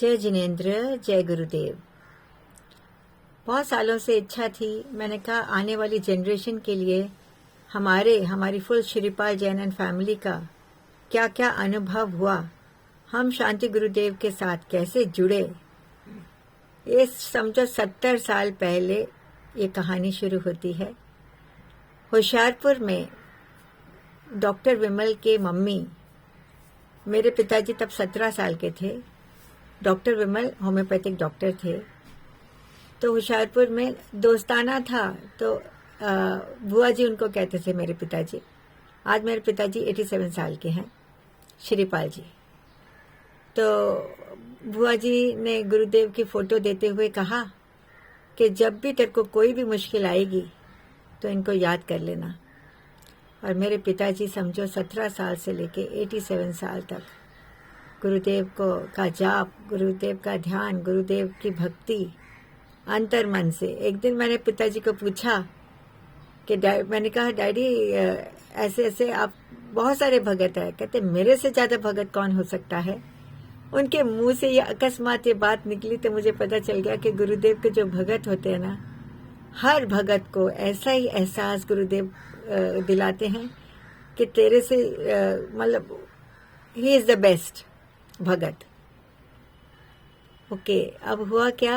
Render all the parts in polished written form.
जय जिनेंद्र, जय गुरुदेव। बहुत सालों से इच्छा थी, मैंने कहा आने वाली जनरेशन के लिए हमारी full Shripal Jain and family का क्या क्या अनुभव हुआ, हम शांति गुरुदेव के साथ कैसे जुड़े। ये समझो 70 साल पहले ये कहानी शुरू होती है। होशियारपुर में डॉक्टर विमल के मम्मी, मेरे पिताजी तब 17 साल के थे। डॉक्टर विमल होम्योपैथिक डॉक्टर थे, तो होशियारपुर में दोस्ताना था, तो बुआ जी उनको कहते थे मेरे पिताजी। आज मेरे पिताजी 87 साल के हैं, श्रीपाल जी। तो बुआ जी ने गुरुदेव की फोटो देते हुए कहा कि जब भी तेरे को कोई भी मुश्किल आएगी तो इनको याद कर लेना। और मेरे पिताजी समझो 17 साल से लेके 87 साल तक गुरुदेव का जाप, गुरुदेव का ध्यान, गुरुदेव की भक्ति अंतर मन से। एक दिन मैंने पिताजी को पूछा कि मैंने कहा डैडी ऐसे ऐसे आप बहुत सारे भगत है। कहते मेरे से ज्यादा भगत कौन हो सकता है। उनके मुंह से ये अकस्मात ये बात निकली तो मुझे पता चल गया कि गुरुदेव के जो भगत होते हैं ना, हर भगत को ऐसा ही एहसास गुरुदेव दिलाते हैं कि तेरे से मतलब he is the best Bhagat. Okay, अब हुआ क्या,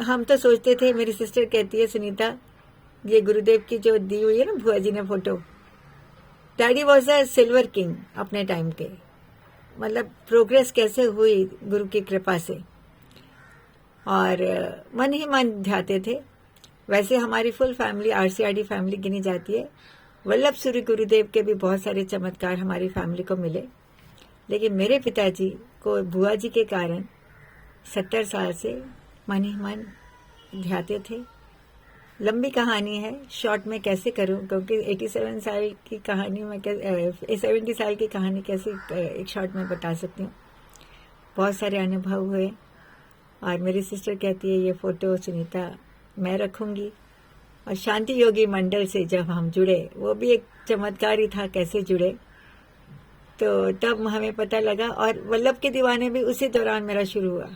हम तो सोचते थे, मेरी सिस्टर कहती है सुनीता, ये गुरुदेव की जो दी हुई है ना बुआ जी ने photo, daddy was a silver king अपने टाइम के। मतलब प्रोग्रेस कैसे हुई गुरु की कृपा से, और मन ही मन ध्याते थे। वैसे हमारी फुल फैमिली आरसीआरडी फैमिली गिनी जाती है। वल्लभ सूरी गुरुदेव के भी बहुत सारे चमत्कार हमारी फैमिली को मिले, लेकिन मेरे पिताजी को बुआ जी के कारण 70 साल से मन ही मन ध्याते थे। लंबी कहानी है, शॉर्ट में कैसे करूं, क्योंकि 87 साल की कहानी में 70 साल की कहानी कैसे एक शॉर्ट में बता सकती हूँ। बहुत सारे अनुभव हुए, और मेरी सिस्टर कहती है ये फोटो सुनीता मैं रखूंगी। और शांति योगी मंडल से जब हम जुड़े, वो भी एक चमत्कार ही था कैसे जुड़े, तो तब हमें पता लगा। और वल्लभ के दीवाने भी उसी दौरान मेरा शुरू हुआ।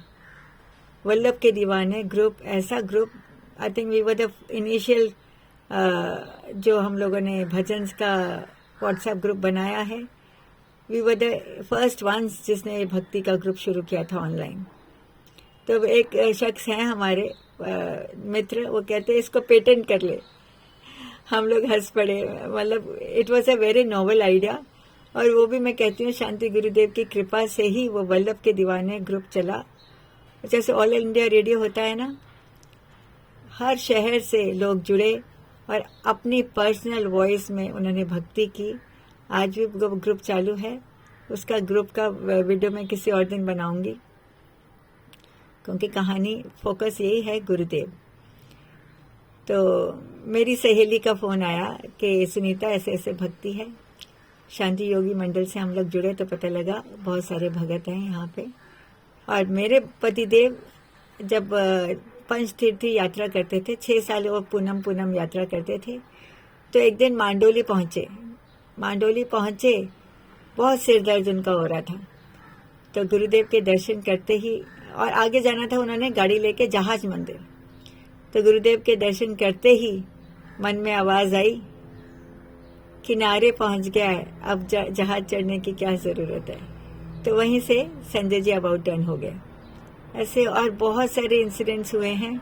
वल्लभ के दीवाने ग्रुप, ऐसा group, I think we were the initial जो हम लोगों ने भजन का व्हाट्सएप ग्रुप बनाया है, we were the first ones जिसने भक्ति का ग्रुप शुरू किया था ऑनलाइन। तो एक शख्स हैं हमारे मित्र, वो कहते हैं इसको पेटेंट कर ले। हम लोग हंस पड़े, मतलब it was a very novel idea. और वो भी मैं कहती हूँ शांति गुरुदेव की कृपा से ही वो वल्लभ के दीवाने ग्रुप चला। जैसे ऑल इंडिया रेडियो होता है ना, हर शहर से लोग जुड़े और अपनी पर्सनल वॉइस में उन्होंने भक्ति की। आज भी ग्रुप चालू है, उसका ग्रुप का वीडियो मैं किसी और दिन बनाऊंगी, क्योंकि कहानी फोकस यही है गुरुदेव। तो मेरी सहेली का फोन आया कि सुनीता ऐसे ऐसे भक्ति है, शांति योगी मंडल से हम लोग जुड़े, तो पता लगा बहुत सारे भगत हैं यहाँ पे। और मेरे पतिदेव जब पंचतीर्थी यात्रा करते थे, 6 साल वो पूनम यात्रा करते थे, तो एक दिन मांडोली पहुंचे, बहुत सिर दर्द उनका हो रहा था। तो गुरुदेव के दर्शन करते ही, और आगे जाना था उन्होंने गाड़ी लेके जहाज मंदिर, तो गुरुदेव के दर्शन करते ही मन में आवाज आई, किनारे पहुंच गया है, अब जहाज चढ़ने की क्या जरूरत है। तो वहीं से संजय जी अबाउट टर्न हो गए। ऐसे और बहुत सारे इंसिडेंट्स हुए हैं।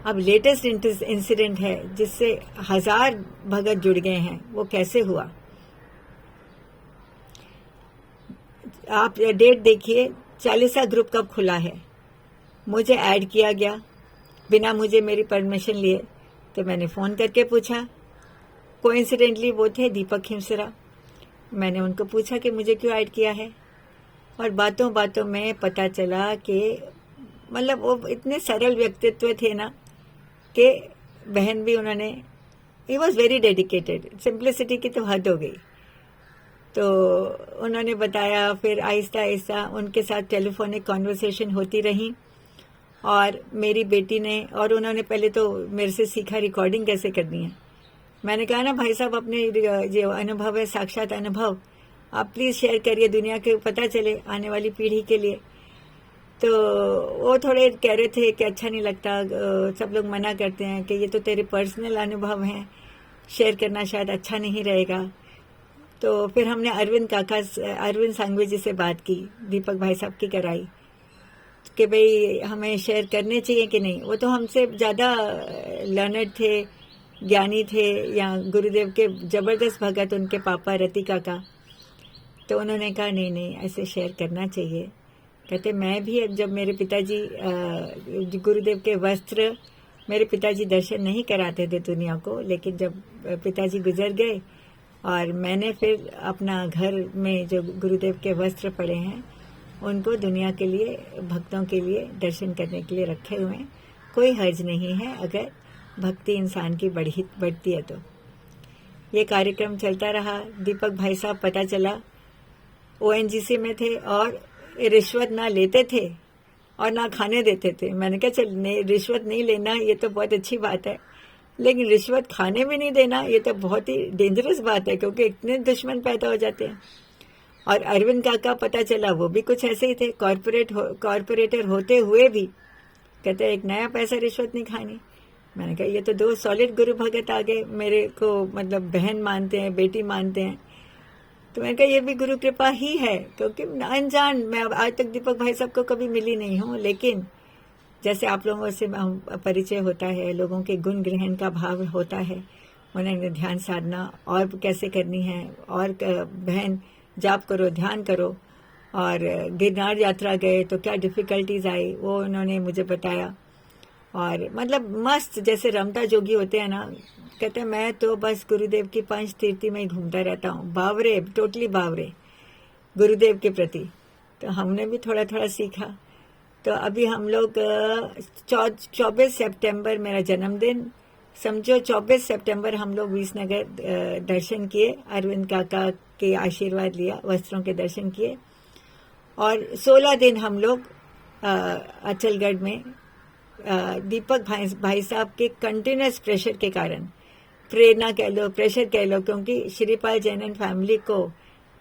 अब लेटेस्ट इंसिडेंट है जिससे 1000 भगत जुड़ गए हैं, वो कैसे हुआ आप डेट देखिए। 40वां ग्रुप कब खुला है, मुझे ऐड किया गया बिना मुझे मेरी परमिशन लिए। तो मैंने फोन करके पूछा, कोइंसिडेंटली वो थे दीपक हिमसरा। मैंने उनको पूछा कि मुझे क्यों ऐड किया है, और बातों बातों में पता चला कि मतलब वो इतने सरल व्यक्तित्व थे ना, कि बहन भी उन्होंने, he was very dedicated, simplicity की तो हद हो गई। तो उन्होंने बताया, फिर आहिस्ता आहिस्ता उनके साथ टेलीफोनिक कॉन्वर्सेशन होती रही। और मेरी बेटी ने, और उन्होंने पहले तो मेरे से सीखा रिकॉर्डिंग कैसे करनी है। मैंने कहा ना भाई साहब, अपने जो अनुभव है, साक्षात अनुभव, आप प्लीज शेयर करिए, दुनिया के पता चले आने वाली पीढ़ी के लिए। तो वो थोड़े कह रहे थे कि अच्छा नहीं लगता, सब लोग मना करते हैं कि ये तो तेरे पर्सनल अनुभव हैं, शेयर करना शायद अच्छा नहीं रहेगा। तो फिर हमने अरविंद सांघवी जी से बात की, दीपक भाई साहब की कराई कि भाई हमें शेयर करने चाहिए कि नहीं। वो तो हमसे ज़्यादा लर्नड थे, ज्ञानी थे, या गुरुदेव के जबरदस्त भगत उनके पापा रति काका। तो उन्होंने कहा नहीं नहीं, ऐसे शेयर करना चाहिए। कहते मैं भी अब जब मेरे पिताजी गुरुदेव के वस्त्र, मेरे पिताजी दर्शन नहीं कराते थे दुनिया को, लेकिन जब पिताजी गुजर गए और मैंने फिर अपना घर में जो गुरुदेव के वस्त्र पड़े हैं उनको दुनिया के लिए, भक्तों के लिए दर्शन करने के लिए रखे हुए हैं। कोई हर्ज नहीं है अगर भक्ति इंसान की बढ़ती है। तो ये कार्यक्रम चलता रहा। दीपक भाई साहब पता चला ONGC में थे और रिश्वत ना लेते थे और ना खाने देते थे। मैंने कहा चल रिश्वत नहीं लेना ये तो बहुत अच्छी बात है, लेकिन रिश्वत खाने भी नहीं देना ये तो बहुत ही डेंजरस बात है, क्योंकि इतने दुश्मन पैदा हो जाते हैं। और अरविंद काका पता चला वो भी कुछ ऐसे ही थे, कॉरपोरेटर होते हुए भी कहते एक नया पैसा रिश्वत नहीं खानी। मैंने कहा ये तो दो सॉलिड गुरु भगत आ गए, मेरे को मतलब बहन मानते हैं, बेटी मानते हैं। तो मैंने कहा ये भी गुरु कृपा ही है, क्योंकि अनजान, मैं आज तक दीपक भाई साहब को कभी मिली नहीं हूँ, लेकिन जैसे आप लोगों से परिचय होता है, लोगों के गुण ग्रहण का भाव होता है, उन्हें ध्यान साधना और कैसे करनी है, और बहन जाप करो, ध्यान करो। और गिरनार यात्रा गए तो क्या डिफिकल्टीज आई वो उन्होंने मुझे बताया। और मतलब मस्त, जैसे रमता जोगी होते हैं ना, कहते हैं मैं तो बस गुरुदेव की पंच तीर्थी में ही घूमता रहता हूँ, बावरे, टोटली बावरे गुरुदेव के प्रति। तो हमने भी थोड़ा थोड़ा सीखा। तो अभी हम लोग 24 सितंबर मेरा जन्मदिन, समझो 24 सितंबर हम लोग विसनगर दर्शन किए, अरविंद काका के आशीर्वाद लिया, वस्त्रों के दर्शन किए। और 16 दिन हम लोग अचलगढ़ में दीपक भाई साहब के कंटिन्यूस प्रेशर के कारण, प्रेरणा कह लो, प्रेशर कह लो, क्योंकि श्रीपाल जैन फैमिली को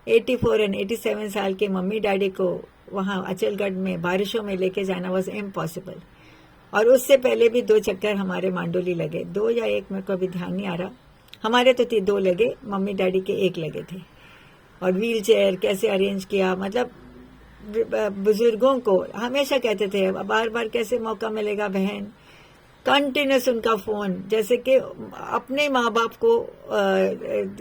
84 और 87 साल के मम्मी डैडी को वहाँ अचलगढ़ में बारिशों में लेके जाना वॉज इम्पॉसिबल। और उससे पहले भी 2 चक्कर हमारे मांडोली लगे, 2 या 1 मेरे को अभी ध्यान नहीं आ रहा। हमारे तो 2 लगे, मम्मी डैडी के 1 लगे थे। और व्हील चेयर कैसे अरेंज किया, मतलब बुजुर्गों को हमेशा कहते थे बार बार कैसे मौका मिलेगा बहन, कंटिन्यूस उनका फोन, जैसे कि अपने माँ बाप को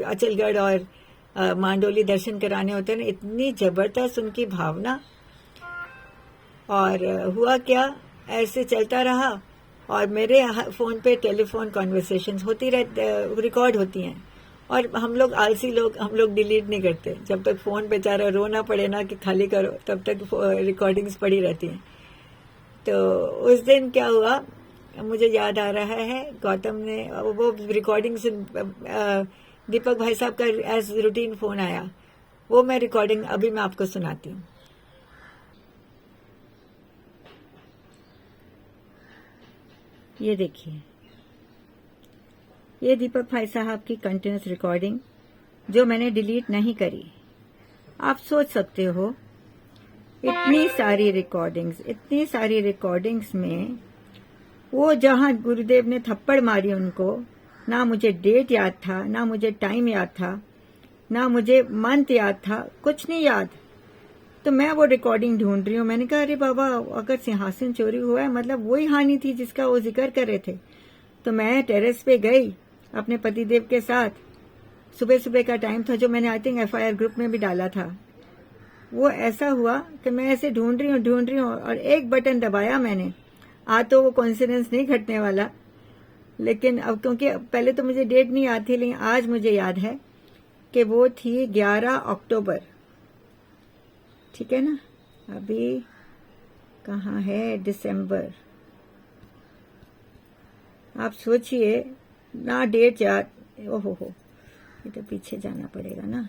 अचलगढ़ और मांडोली दर्शन कराने होते हैं ना, इतनी जबरदस्त उनकी भावना। और हुआ क्या, ऐसे चलता रहा। और मेरे फोन पे टेलीफोन कॉन्वर्सेशंस होती रिकॉर्ड होती हैं, और हम लोग आलसी लोग, हम लोग डिलीट नहीं करते। जब तक फोन बेचारा रोना पड़े ना कि खाली करो, तब तक रिकॉर्डिंग्स पड़ी रहती हैं। तो उस दिन क्या हुआ मुझे याद आ रहा है, गौतम ने वो रिकॉर्डिंग्स, दीपक भाई साहब का एज रूटीन फोन आया, वो मैं रिकॉर्डिंग अभी मैं आपको सुनाती हूँ। ये देखिए, ये दीपक भाई साहब की कंटिन्यूस रिकॉर्डिंग जो मैंने डिलीट नहीं करी। आप सोच सकते हो इतनी सारी रिकॉर्डिंग्स में वो जहां गुरुदेव ने थप्पड़ मारी उनको, ना मुझे डेट याद था, ना मुझे टाइम याद था, ना मुझे मंथ याद था, कुछ नहीं याद। तो मैं वो रिकॉर्डिंग ढूंढ रही हूँ। मैंने कहा अरे बाबा, अगर सिंहासन चोरी हुआ है मतलब वही हानि थी जिसका वो जिक्र कर रहे थे। तो मैं टेरेस पे गई अपने पतिदेव के साथ, सुबह सुबह का टाइम था, जो मैंने आई थिंक FIR ग्रुप में भी डाला था। वो ऐसा हुआ कि मैं ऐसे ढूंढ रही हूँ और एक बटन दबाया मैंने। तो वो कोइंसिडेंस नहीं घटने वाला, लेकिन अब क्योंकि पहले तो मुझे डेट नहीं याद थी, लेकिन आज मुझे याद है कि वो थी 11 अक्टूबर। ठीक है ना, अभी कहाँ है दिसंबर। आप सोचिए ना, डेट याद, ओहो ये तो पीछे जाना पड़ेगा ना।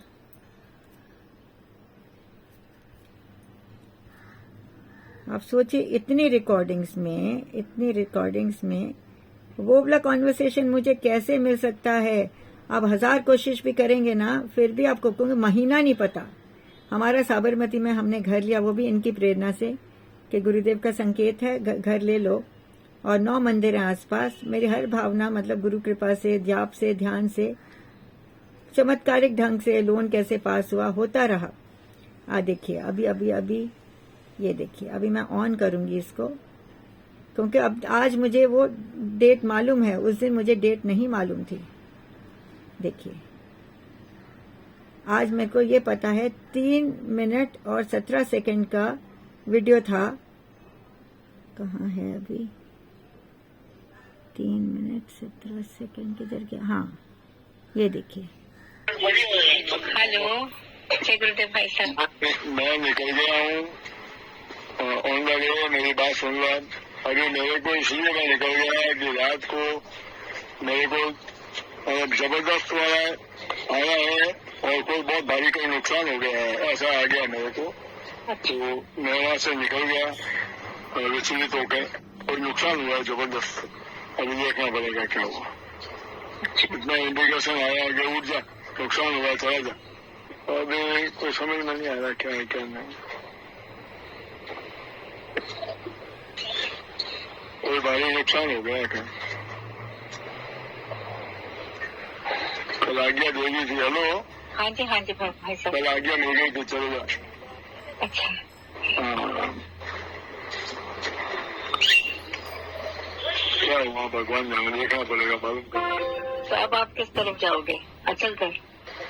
आप सोचिए इतनी रिकॉर्डिंग्स में वो वाला कॉन्वर्सेशन मुझे कैसे मिल सकता है। आप 1000 कोशिश भी करेंगे ना, फिर भी आपको क्योंकि महीना नहीं पता। हमारा साबरमती में हमने घर लिया, वो भी इनकी प्रेरणा से कि गुरुदेव का संकेत है, घर ले लो। और 9 मंदिर हैं आसपास। मेरी हर भावना मतलब गुरु कृपा से, जाप से, ध्यान से, चमत्कारिक ढंग से लोन कैसे पास हुआ, होता रहा। देखिए अभी ये देखिए, अभी मैं ऑन करूंगी इसको, क्योंकि अब आज मुझे वो डेट मालूम है, उस दिन मुझे डेट नहीं मालूम थी। देखिए आज मेरे को ये पता है 3 मिनट और 17 सेकंड का वीडियो था। कहाँ है अभी? 3 मिनट 17 सेकंड किधर गया? हाँ ये देखिए। हेलो, जय गुरुदेव भाई साहब। मैं निकल गया हूँ, ऑन लगे, मेरी बात सुन लो। अभी मेरे को इसलिए मैं निकल गया कि रात को मेरे को जबरदस्त वाला आया है और कोई बहुत भारी कोई नुकसान हो गया है, ऐसा आ गया मेरे को। तो मैं वहाँ से निकल गया विचलित होकर, कोई नुकसान हुआ है जबरदस्त। अभी देखना पड़ेगा क्या हुआ। इतना इंडिकेशन आया कि उठ जा, नुकसान हुआ, चला जा। अभी कोई समझ में नहीं आ रहा क्या है क्या नहीं। कोई भारी नुकसान हो गया क्या? कल आज्ञा दे दी थी। हेलो, हाँ जी भाई साहब। कल आज्ञा मिल गई थी, चलो जा। अच्छा, हाँ, क्या हुआ भगवान जाने, देखना पड़ेगा, मालूम करना। तो अब आप किस तरफ जाओगे? अचल कर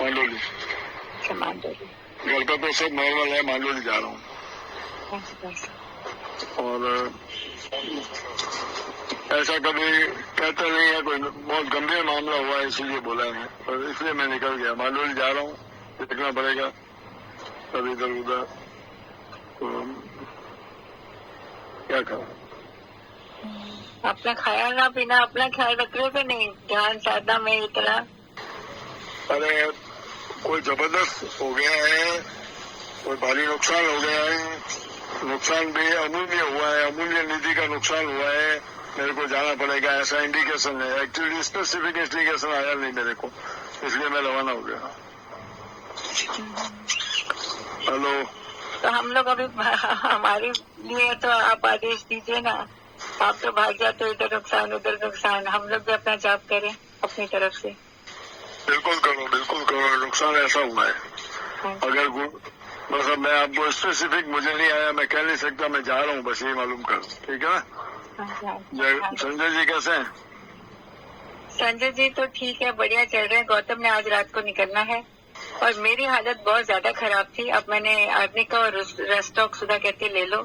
मांडोली। अच्छा, मांडोली। घर का तो सब नॉर्मल है, मांडोली जा रहा हूँ। और ऐसा कभी कहता नहीं है, कोई बहुत गंभीर मामला हुआ है इसलिए बोला है, और इसलिए मैं निकल गया। मांडोली जा रहा हूँ, देखना पड़ेगा कभी इधर उधर। तो क्या करूँ? अपना खाना पीना अपना ख्याल रख रहे हो कि नहीं? ध्यान साधना में इतना? अरे कोई जबरदस्त हो गया है, कोई भारी नुकसान हो गया है। नुकसान भी अमूल्य हुआ है, अमूल्य निधि का नुकसान हुआ है। मेरे को जाना पड़ेगा, ऐसा इंडिकेशन है। एक्चुअली स्पेसिफिक इंडिकेशन आया नहीं मेरे को, इसलिए मैं रवाना हो गया। हेलो, तो हम लोग अभी हमारे लिए तो आप आदेश दीजिए ना। आप तो भाग जाते हो, इधर नुकसान उधर नुकसान। हम लोग भी अपना जाप करें अपनी तरफ से। बिल्कुल करो, बिल्कुल करो। नुकसान ऐसा हुआ है, अगर बस अब मैं आपको स्पेसिफिक मुझे नहीं आया, मैं कह नहीं सकता, मैं जा रहा हूँ, बस ये मालूम कर। ठीक है ना? संजय जी कैसे हैं? संजय जी तो ठीक है, बढ़िया चल रहे हैं। गौतम ने आज रात को निकलना है और मेरी हालत बहुत ज्यादा खराब थी। अब मैंने आर्निका और रेस्टॉक सुधा कहती ले लो,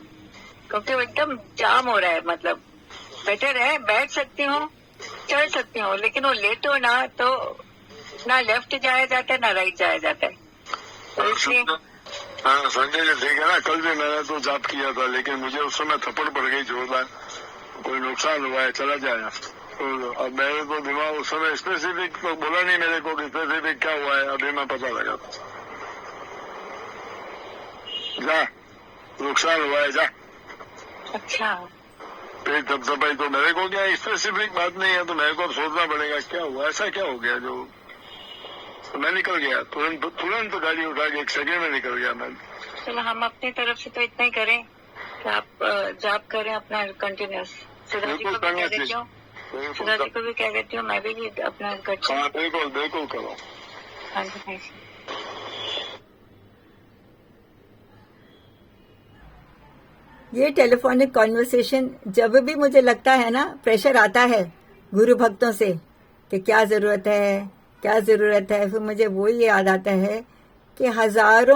क्योंकि वो एकदम जाम हो रहा है। मतलब बेटर है, बैठ सकती हूँ, चल सकती हूँ, लेकिन वो लेटो ना तो ना लेफ्ट जाया जाता है ना राइट जाया जाता है। तो इसलिए हाँ, संजय जी ठीक है ना? कल भी मैंने तो जाप किया था, लेकिन मुझे उस समय थप्पड़ पड़ गई जोरदार। कोई नुकसान हुआ है, चला जाए। तो अब मेरे को दिमाग उस समय स्पेसिफिक तो बोला नहीं मेरे को कि स्पेसिफिक क्या हुआ है, अभी मैं पता लगा। जा, नुकसान हुआ है, जा। अच्छा, पेट थपथपाई तो मेरे को क्या स्पेसिफिक बात नहीं है, तो मेरे को सोचना पड़ेगा क्या हुआ, ऐसा क्या हो गया जो। तो मैं निकल गया तुरंत गाड़ी उठा के 1 सेकंड में निकल गया मैं। चलो हम अपनी तरफ से तो इतना ही करें कि आप जाप करें अपना कंटिन्यूस। सुधा जी को भी कह देती हूँ, सुधा जी को भी कह देती हूँ, मैं भी अपना करती हूँ। हाँ बिल्कुल बिल्कुल करो। हाँ जी भाई। ये टेलीफोनिक कॉन्वर्सेशन जब भी मुझे लगता है ना, प्रेशर आता है गुरु भक्तों से कि क्या जरूरत है, क्या जरूरत है, फिर मुझे वो ही याद आता है कि हजार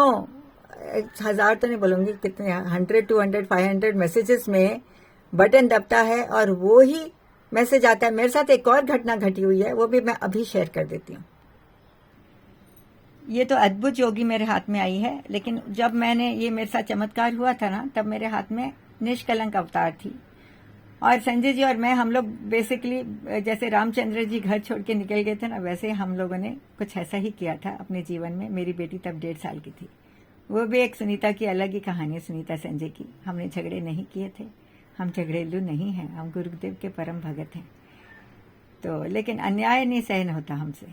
तो नहीं बोलूंगी, कितने 100, 200, 500 मैसेजेस में बटन दबता है और वो ही मैसेज आता है। मेरे साथ एक और घटना घटी हुई है, वो भी मैं अभी शेयर कर देती हूँ। ये तो अद्भुत योगी मेरे हाथ में आई है, लेकिन जब मैंने ये मेरे साथ चमत्कार हुआ था ना, तब मेरे हाथ में निष्कलंक अवतार थी। और संजय जी और मैं, हम लोग बेसिकली जैसे रामचंद्र जी घर छोड़ के निकल गए थे ना, वैसे हम लोगों ने कुछ ऐसा ही किया था अपने जीवन में। मेरी बेटी तब 1.5 साल की थी। वो भी एक सुनीता की अलग ही कहानी है, सुनीता संजय की। हमने झगड़े नहीं किए थे, हम झगड़ेलू नहीं हैं, हम गुरुदेव के परम भगत हैं। तो लेकिन अन्याय नहीं सहन होता हमसे।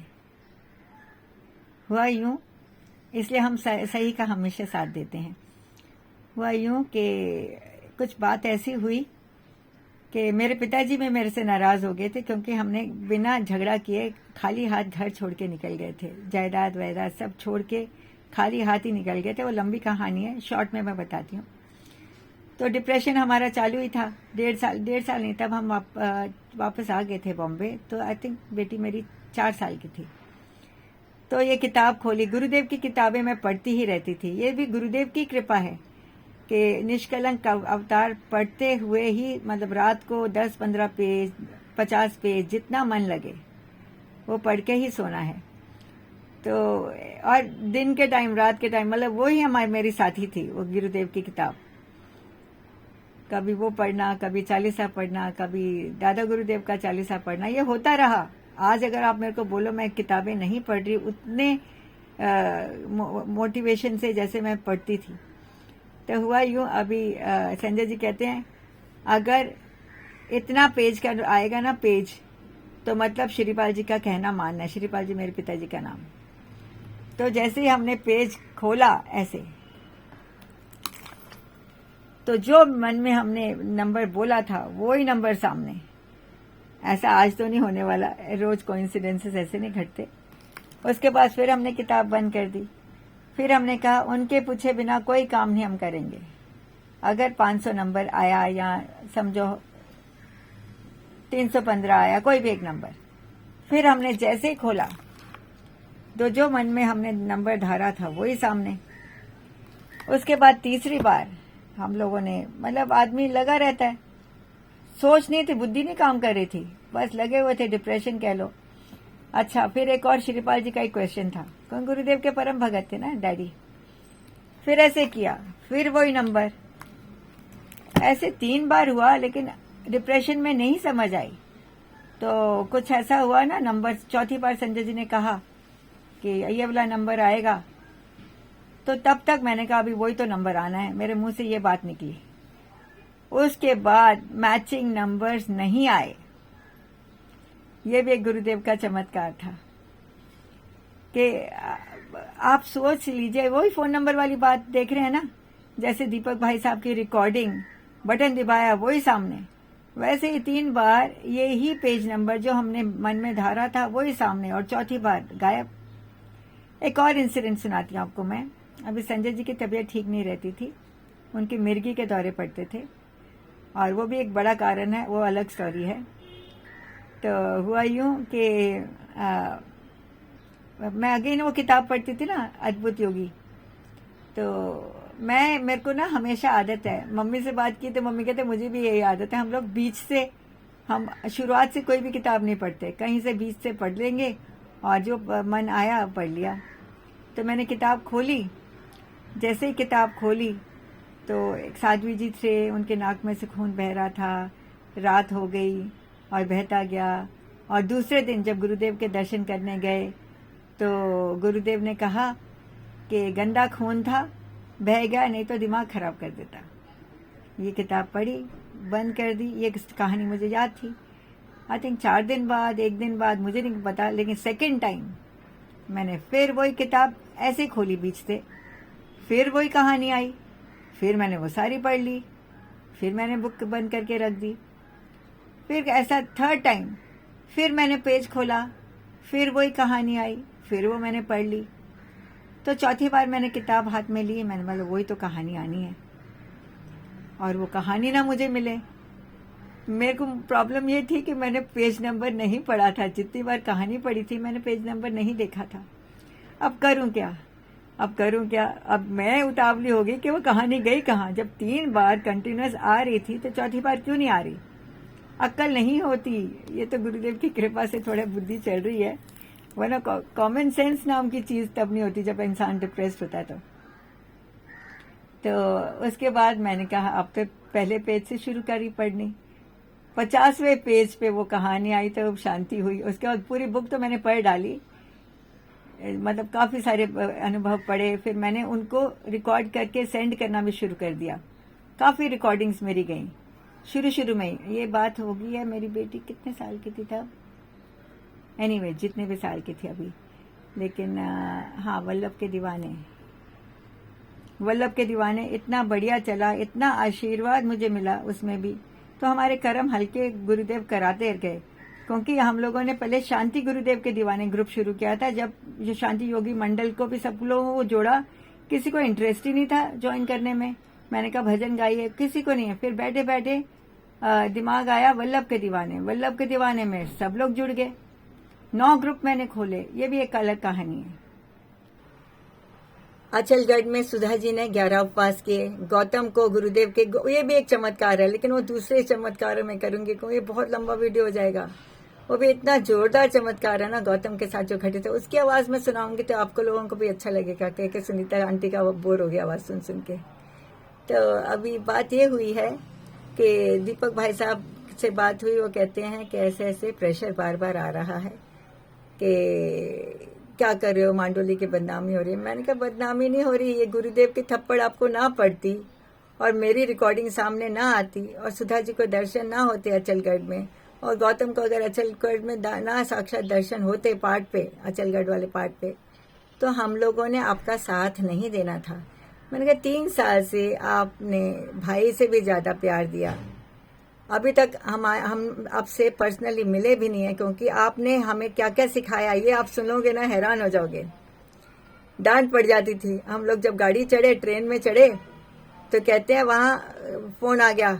हुआ यूं, इसलिए हम सही का हमेशा साथ देते हैं। हुआ यूं कि कुछ बात ऐसी हुई कि मेरे पिताजी में मेरे से नाराज हो गए थे, क्योंकि हमने बिना झगड़ा किए खाली हाथ घर छोड़ के निकल गए थे। जायदाद वायदाद सब छोड़ के खाली हाथ ही निकल गए थे। वो लंबी कहानी है, शॉर्ट में मैं बताती हूँ। तो डिप्रेशन हमारा चालू ही था। 1.5 साल नहीं, तब हम वापस आ गए थे बॉम्बे। तो आई थिंक बेटी मेरी 4 साल की थी। तो ये किताब खोली, गुरुदेव की किताबें मैं पढ़ती ही रहती थी। ये भी गुरुदेव की कृपा है कि निष्कलंक अवतार पढ़ते हुए ही, मतलब रात को 10-15 पेज, 50 पेज, जितना मन लगे वो पढ़ के ही सोना है। तो और दिन के टाइम, रात के टाइम, मतलब वो ही मेरी साथी थी, वो गुरुदेव की किताब। कभी वो पढ़ना, कभी चालीसा पढ़ना, कभी दादा गुरुदेव का चालीसा पढ़ना, ये होता रहा। आज अगर आप मेरे को बोलो मैं किताबें नहीं पढ़ रही उतने मोटिवेशन से जैसे मैं पढ़ती थी। तो हुआ यूं, अभी संजय जी कहते हैं अगर इतना पेज का आएगा ना पेज, तो मतलब श्रीपाल जी का कहना मानना है। श्रीपाल जी मेरे पिताजी का नाम। तो जैसे ही हमने पेज खोला ऐसे, तो जो मन में हमने नंबर बोला था वो ही नंबर सामने। ऐसा आज तो नहीं होने वाला, रोज कोइंसिडेंसेस ऐसे नहीं घटते। उसके बाद फिर हमने किताब बंद कर दी। फिर हमने कहा उनके पूछे बिना कोई काम नहीं हम करेंगे। अगर 500 नंबर आया या समझो 315 आया, कोई भी एक नंबर, फिर हमने जैसे ही खोला तो जो मन में हमने नंबर धारा था वही सामने। उसके बाद तीसरी बार हम लोगों ने, मतलब आदमी लगा रहता है, सोच नहीं थी, बुद्धि नहीं काम कर रही थी, बस लगे हुए थे, डिप्रेशन कह लो। अच्छा, फिर एक और श्रीपाल जी का एक क्वेश्चन था, क्योंकि गुरुदेव के परम भगत थे ना डैडी। फिर ऐसे किया, फिर वही नंबर, ऐसे 3 बार हुआ, लेकिन डिप्रेशन में नहीं समझ आई। तो कुछ ऐसा हुआ ना, नंबर चौथी बार संजय जी ने कहा कि ये वाला नंबर आएगा, तो तब तक मैंने कहा अभी वही तो नंबर आना है, मेरे मुंह से ये बात निकली। उसके बाद मैचिंग नंबर्स नहीं आए। ये भी एक गुरुदेव का चमत्कार था कि आप सोच लीजिए, वही फोन नंबर वाली बात देख रहे हैं ना, जैसे दीपक भाई साहब की रिकॉर्डिंग, बटन दबाया वही सामने, वैसे ही 3 बार ये ही पेज नंबर जो हमने मन में धारा था वही सामने, और चौथी बार गायब। एक और इंसिडेंट सुनाती हूँ आपको मैं। अभी संजय जी की तबीयत ठीक नहीं रहती थी, उनकी मिर्गी के दौरे पड़ते थे, और वो भी एक बड़ा कारण है, वो अलग स्टोरी है। तो हुआ यूं कि मैं अगेन वो किताब पढ़ती थी ना, अद्भुत योगी। तो मेरे को ना हमेशा आदत है, मम्मी से बात की तो मम्मी कहते मुझे भी यही आदत है, हम लोग बीच से, हम शुरुआत से कोई भी किताब नहीं पढ़ते, कहीं से बीच से पढ़ लेंगे और जो मन आया पढ़ लिया। तो मैंने किताब खोली, जैसे ही किताब खोली तो एक साध्वी जी थे, उनके नाक में से खून बह रहा था, रात हो गई और बहता गया। और दूसरे दिन जब गुरुदेव के दर्शन करने गए तो गुरुदेव ने कहा कि गंदा खून था, बह गया, नहीं तो दिमाग खराब कर देता। ये किताब पढ़ी, बंद कर दी। ये कहानी मुझे याद थी। आई थिंक 4 दिन बाद, 1 दिन बाद, मुझे नहीं पता, लेकिन सेकेंड टाइम मैंने फिर वही किताब ऐसे खोली बीच से, फिर वही कहानी आई, फिर मैंने वो सारी पढ़ ली, फिर मैंने बुक बंद करके रख दी। फिर ऐसा 3rd टाइम फिर मैंने पेज खोला, फिर वही कहानी आई, फिर वो मैंने पढ़ ली। तो चौथी बार मैंने किताब हाथ में ली, मैंने बोला वही तो कहानी आनी है, और वो कहानी ना मुझे मिले। मेरे को प्रॉब्लम ये थी कि मैंने पेज नंबर नहीं पढ़ा था, जितनी बार कहानी पढ़ी थी मैंने पेज नंबर नहीं देखा था। अब करूं क्या? अब मैं उतावली हो गई कि वो कहानी गई कहाँ। जब 3 बार कंटिन्यूस आ रही थी तो चौथी बार क्यों नहीं आ रही? अक्ल नहीं होती। ये तो गुरुदेव की कृपा से थोड़ा बुद्धि चल रही है, वरना कॉमन सेंस नाम की चीज तब नहीं होती जब इंसान डिप्रेस्ड होता है। तो उसके बाद मैंने कहा अब तो पहले पेज से शुरू करी पढ़नी। 50वें पेज पे वो कहानी आई तो शांति हुई। उसके बाद पूरी बुक तो मैंने पढ़ डाली, मतलब काफी सारे अनुभव पढ़े। फिर मैंने उनको रिकॉर्ड करके सेंड करना भी शुरू कर दिया। काफी रिकॉर्डिंग्स मेरी गई शुरू में ही। ये बात हो गई है, मेरी बेटी कितने साल की थी तब, एनीवे जितने भी साल की थी अभी। लेकिन हाँ, वल्लभ के दीवाने इतना बढ़िया चला, इतना आशीर्वाद मुझे मिला उसमें भी। तो हमारे कर्म हल्के गुरुदेव कराते गए, क्योंकि हम लोगों ने पहले शांति गुरुदेव के दीवाने ग्रुप शुरू किया था। जब जो शांति योगी मंडल को भी सब लोगों को जोड़ा, किसी को इंटरेस्ट ही नहीं था ज्वाइन करने में। मैंने कहा भजन गाइए, किसी को नहीं है। फिर बैठे बैठे दिमाग आया वल्लभ के दीवाने में सब लोग जुड़ गए। 9 ग्रुप मैंने खोले, ये भी एक अलग कहानी है। अचलगढ़ में सुधा जी ने 11 उपवास किए। गौतम को गुरुदेव के, ये भी एक चमत्कार है, लेकिन वो दूसरे चमत्कार में करूंगी क्योंकि ये बहुत लंबा वीडियो हो जाएगा। वो भी इतना जोरदार चमत्कार है ना गौतम के साथ जो घटे थे, उसकी आवाज में सुनाऊंगी तो आपको लोगों को भी अच्छा लगेगा कि सुनीता आंटी का वो बोर हो गया आवाज सुन सुन के। तो अभी बात ये हुई है कि दीपक भाई साहब से बात हुई, वो कहते हैं कि ऐसे ऐसे प्रेशर बार बार आ रहा है कि क्या कर रहे हो, मांडोली की बदनामी हो रही है। मैंने कहा बदनामी नहीं हो रही, ये गुरुदेव की थप्पड़ आपको ना पड़ती और मेरी रिकॉर्डिंग सामने ना आती और सुधा जी को दर्शन ना होते अचलगढ़ में, और गौतम को अगर अचलगढ़ में ना साक्षात दर्शन होते पार्ट पे, अचलगढ़ वाले पार्ट पे, तो हम लोगों ने आपका साथ नहीं देना था। मैंने कहा 3 साल से आपने भाई से भी ज्यादा प्यार दिया, अभी तक हम आपसे पर्सनली मिले भी नहीं है, क्योंकि आपने हमें क्या क्या सिखाया ये आप सुनोगे ना हैरान हो जाओगे। डांट पड़ जाती थी। हम लोग जब गाड़ी चढ़े, ट्रेन में चढ़े, तो कहते हैं वहां फोन आ गया,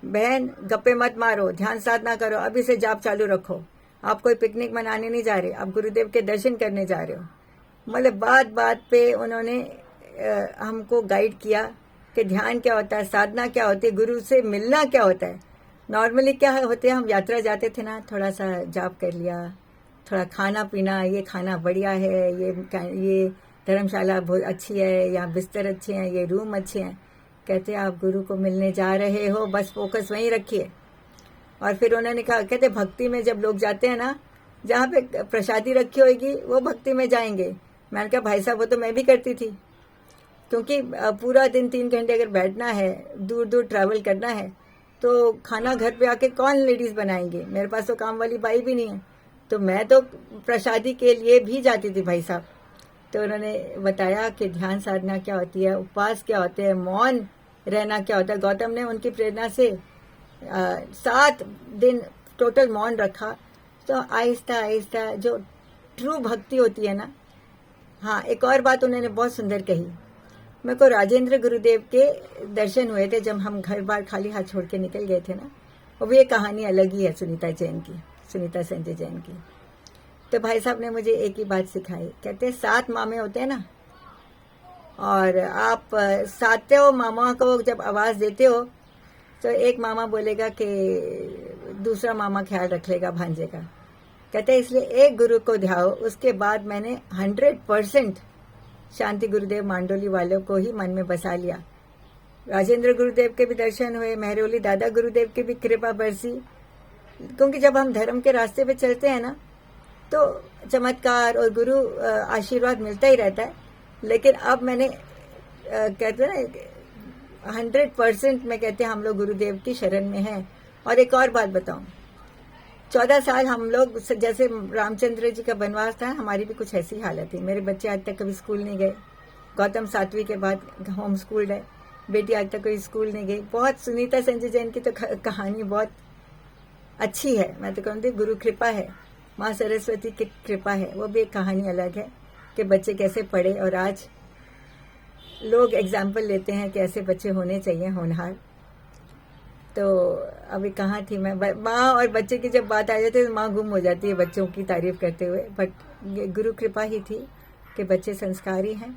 बहन गप्पे मत मारो, ध्यान साधना करो, अभी से जाप चालू रखो, आप कोई पिकनिक मनाने नहीं जा रहे, आप गुरुदेव के दर्शन करने जा रहे हो। मतलब बात बात पे उन्होंने हमको गाइड किया कि ध्यान क्या होता है, साधना क्या होती है, गुरु से मिलना क्या होता है। नॉर्मली क्या होते हैं, हम यात्रा जाते थे ना, थोड़ा सा जाप कर लिया, थोड़ा खाना पीना, ये खाना बढ़िया है, ये धर्मशाला बहुत अच्छी है, यहाँ बिस्तर अच्छे हैं, ये रूम अच्छे हैं। कहते आप गुरु को मिलने जा रहे हो, बस फोकस वहीं रखिए। और फिर उन्होंने कहा, कहते भक्ति में जब लोग जाते हैं ना, जहाँ पे प्रसादी रखी होगी वो भक्ति में जाएंगे। मैंने कहा भाई साहब वो तो मैं भी करती थी, क्योंकि पूरा दिन 3 घंटे अगर बैठना है, दूर दूर ट्रैवल करना है, तो खाना घर पे आके कौन लेडीज बनाएंगे, मेरे पास तो काम वाली बाई भी नहीं है, तो मैं तो प्रसादी के लिए भी जाती थी भाई साहब। तो उन्होंने बताया कि ध्यान साधना क्या होती है, उपवास क्या होते हैं, मौन रहना क्या होता है। गौतम ने उनकी प्रेरणा से 7 दिन टोटल मौन रखा। तो आहिस्ता आहिस्ता जो ट्रू भक्ति होती है ना। हाँ, एक और बात उन्होंने बहुत सुंदर कही। मेरे को राजेंद्र गुरुदेव के दर्शन हुए थे जब हम घर बार खाली हाथ छोड़ के निकल गए थे ना, और वो ये कहानी अलग ही है सुनीता संजय जैन की। तो भाई साहब ने मुझे एक ही बात सिखाई, कहते हैं 7 मामे होते हैं ना, और आप 7 मामा को जब आवाज देते हो तो एक मामा बोलेगा कि दूसरा मामा ख्याल रख लेगा भांजे का। कहते हैं इसलिए एक गुरु को ध्याओ। उसके बाद मैंने 100% शांति गुरुदेव मांडोली वालों को ही मन में बसा लिया। राजेंद्र गुरुदेव के भी दर्शन हुए, मेहरोली दादा गुरुदेव की भी कृपा बरसी, क्योंकि जब हम धर्म के रास्ते पे चलते हैं ना, तो चमत्कार और गुरु आशीर्वाद मिलता ही रहता है। लेकिन अब मैंने कहते हैं ना 100% में कहते हैं हम लोग गुरुदेव की शरण में हैं। और एक और बात बताऊं, 14 साल हम लोग, जैसे रामचंद्र जी का वनवास था, हमारी भी कुछ ऐसी हालत थी। मेरे बच्चे आज तक कभी स्कूल नहीं गए। गौतम 7वीं के बाद होम स्कूल्ड है, बेटी आज तक कोई स्कूल नहीं गई। बहुत सुनीता संजय जैन की तो कहानी बहुत अच्छी है, मैं तो कहूँगी गुरु कृपा है, माँ सरस्वती की कृपा है। वो भी एक कहानी अलग है कि बच्चे कैसे पढ़े, और आज लोग एग्जाम्पल लेते हैं कि ऐसे बच्चे होने चाहिए, होनहार। तो अभी कहाँ थी मैं, माँ और बच्चे की जब बात आ जाती है तो माँ गुम हो जाती है बच्चों की तारीफ करते हुए। बट ये गुरु कृपा ही थी कि बच्चे संस्कारी हैं।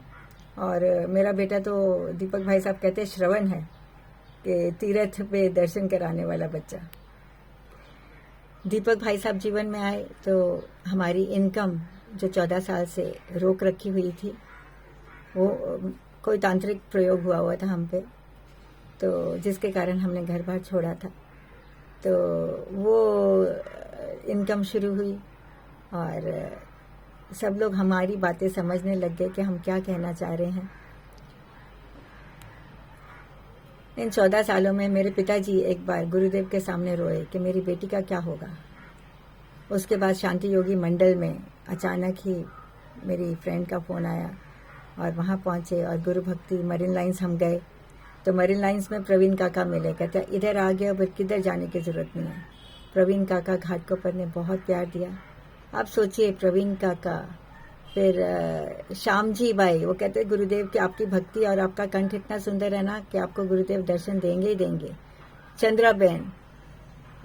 और मेरा बेटा तो दीपक भाई साहब कहते हैं श्रवण है, कि तीर्थ पे दर्शन कराने वाला बच्चा। दीपक भाई साहब जीवन में आए तो हमारी इनकम जो 14 साल से रोक रखी हुई थी, वो कोई तांत्रिक प्रयोग हुआ था हम पे, तो जिसके कारण हमने घर बार छोड़ा था। तो वो इनकम शुरू हुई और सब लोग हमारी बातें समझने लग गए कि हम क्या कहना चाह रहे हैं। इन 14 सालों में मेरे पिताजी एक बार गुरुदेव के सामने रोए कि मेरी बेटी का क्या होगा। उसके बाद शांति योगी मंडल में अचानक ही मेरी फ्रेंड का फ़ोन आया और वहाँ पहुँचे और गुरु भक्ति मरीन लाइन्स हम गए। तो मरीन लाइन्स में प्रवीण काका मिले, कहते इधर आ गया, पर किधर जाने की ज़रूरत नहीं है। प्रवीण काका घाटकोपर ने बहुत प्यार दिया। आप सोचिए, प्रवीण काका, फिर श्याम जी भाई, वो कहते गुरुदेव की आपकी भक्ति और आपका कंठ इतना सुंदर है ना कि आपको गुरुदेव दर्शन देंगे ही देंगे। चंद्रा बहन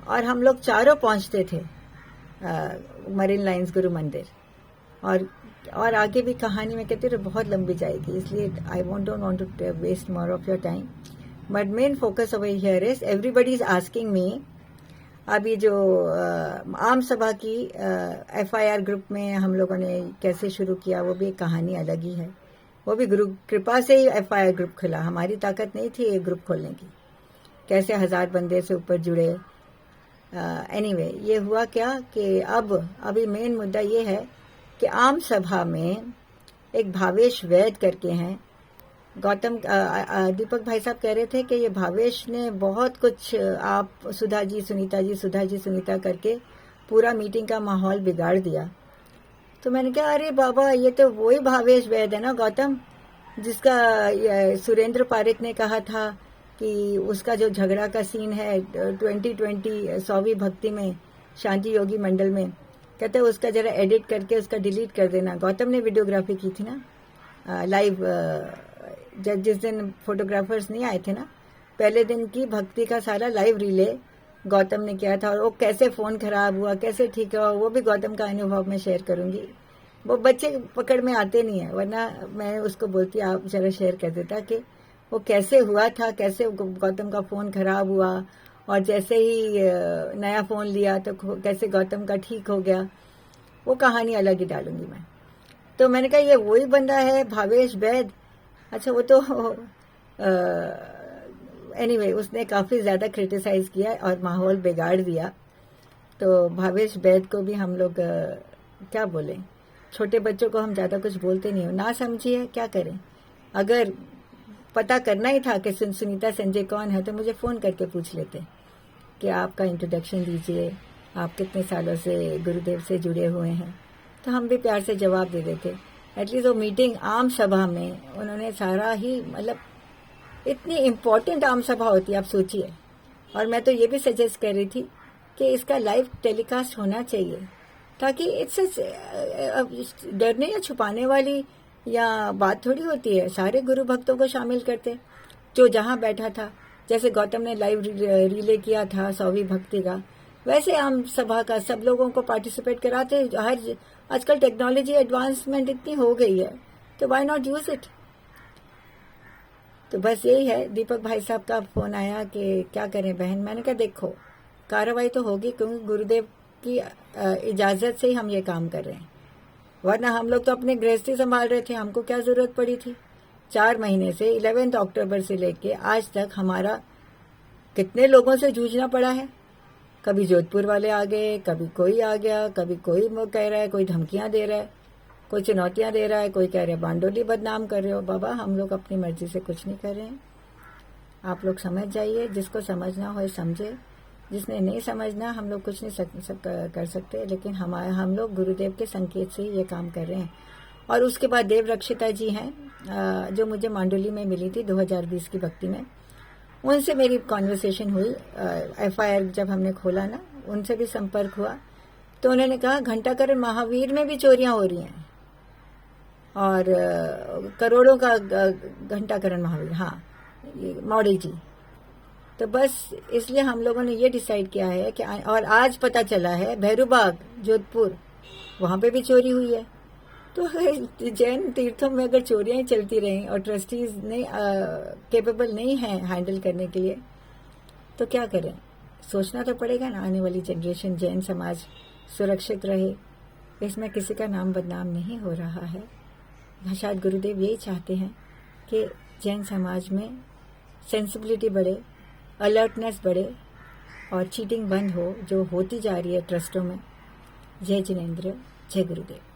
और हम लोग चारों पहुंचते थे मरीन लाइन्स गुरु मंदिर। और आगे भी कहानी में कहते रहे बहुत लंबी जाएगी, इसलिए I don't want to waste more of your time, but main focus over here is everybody is asking me. अभी जो आम सभा की FIR ग्रुप में हम लोगों ने कैसे शुरू किया, वो भी एक कहानी अलग ही है। वो भी गुरु कृपा से ही FIR ग्रुप खुला, हमारी ताकत नहीं थी एक ग्रुप खोलने की। कैसे 1000 बंदे से ऊपर जुड़े। एनीवे, ये हुआ क्या कि अभी मेन मुद्दा ये है कि आम सभा में एक भावेश वैद करके हैं। गौतम दीपक भाई साहब कह रहे थे कि ये भावेश ने बहुत कुछ, आप सुधा जी सुनीता करके पूरा मीटिंग का माहौल बिगाड़ दिया। तो मैंने कहा अरे बाबा, ये तो वही भावेश वैद है ना गौतम, जिसका सुरेंद्र पारिक ने कहा था कि उसका जो झगड़ा का सीन है 2020 100वीं भक्ति में शांति योगी मंडल में, कहते उसका जरा एडिट करके उसका डिलीट कर देना। गौतम ने वीडियोग्राफी की थी ना लाइव, जिस दिन फोटोग्राफर्स नहीं आए थे ना, पहले दिन की भक्ति का सारा लाइव रिले गौतम ने किया था। और वो कैसे फ़ोन खराब हुआ, कैसे ठीक हुआ, वो भी गौतम का अनुभव मैं शेयर करूंगी। वो बच्चे पकड़ में आते नहीं है, वरना मैं उसको बोलती आप जरा शेयर कर देता कि वो कैसे हुआ था, कैसे गौतम का फ़ोन खराब हुआ और जैसे ही नया फ़ोन लिया तो कैसे गौतम का ठीक हो गया। वो कहानी अलग ही डालूंगी मैं। तो मैंने कहा ये वही बंदा है भावेश वैद। अच्छा, वो तो एनीवे उसने काफ़ी ज़्यादा क्रिटिसाइज किया और माहौल बिगाड़ दिया। तो भावेश वैद को भी हम लोग क्या बोलें, छोटे बच्चों को हम ज़्यादा कुछ बोलते नहीं हो, ना समझिए क्या करें। अगर पता करना ही था कि सुनीता संजय कौन है तो मुझे फ़ोन करके पूछ लेते कि आपका इंट्रोडक्शन दीजिए, आप कितने सालों से गुरुदेव से जुड़े हुए हैं, तो हम भी प्यार से जवाब दे देते। एटलीस्ट वो मीटिंग आम सभा में उन्होंने सारा ही, मतलब इतनी इम्पोर्टेंट आम सभा होती है, आप सोचिए। और मैं तो ये भी सजेस्ट कर रही थी कि इसका लाइव टेलीकास्ट होना चाहिए, ताकि इट्स डरने या छुपाने वाली या बात थोड़ी होती है। सारे गुरु भक्तों को शामिल करते जो जहाँ बैठा था। जैसे गौतम ने लाइव रिले किया था 100वीं भक्ति का, वैसे आम सभा का सब लोगों को पार्टिसिपेट कराते। हर आजकल टेक्नोलॉजी एडवांसमेंट इतनी हो गई है, तो व्हाई नॉट यूज इट। तो बस यही है। दीपक भाई साहब का फोन आया कि क्या करें बहन। मैंने कहा देखो, कार्रवाई तो होगी, क्योंकि गुरुदेव की इजाजत से ही हम ये काम कर रहे हैं, वरना हम लोग तो अपने गृहस्थी संभाल रहे थे, हमको क्या जरूरत पड़ी थी। 4 महीने से 11 अक्टूबर से लेके आज तक हमारा कितने लोगों से जूझना पड़ा है। कभी जोधपुर वाले आ गए, कभी कोई आ गया, कभी कोई कह रहा है, कोई धमकियां दे रहा है, कोई चुनौतियां दे रहा है, कोई कह रहा है बांडोली बदनाम कर रहे हो। बाबा, हम लोग अपनी मर्जी से कुछ नहीं कर रहे हैं, आप लोग समझ जाइए। जिसको समझना हो समझे, जिसने नहीं समझना हम लोग कुछ नहीं कर सकते। लेकिन हम लोग गुरुदेव के संकेत से ही ये काम कर रहे हैं। और उसके बाद देव रक्षिता जी हैं जो मुझे मांडोली में मिली थी 2020 की भक्ति में, उनसे मेरी कॉन्वर्सेशन हुई। FIR जब हमने खोला ना, उनसे भी संपर्क हुआ, तो उन्होंने कहा घंटाकरण महावीर में भी चोरियां हो रही हैं और करोड़ों का घंटाकरण महावीर, हाँ मॉडल जी। तो बस इसलिए हम लोगों ने ये डिसाइड किया है कि, और आज पता चला है भैरूबाग जोधपुर वहाँ पे भी चोरी हुई है। तो जैन तीर्थों में अगर चोरियां चलती रहीं और ट्रस्टीज नहीं कैपेबल नहीं है हैंडल करने के लिए, तो क्या करें। सोचना तो पड़ेगा ना, आने वाली जनरेशन जैन समाज सुरक्षित रहे, इसमें किसी का नाम बदनाम नहीं हो रहा है। शायद गुरुदेव यही चाहते हैं कि जैन समाज में सेंसिबिलिटी बढ़े, अलर्टनेस बढ़े और चीटिंग बंद हो जो होती जा रही है ट्रस्टों में। जय जिनेंद्र, जय गुरुदेव।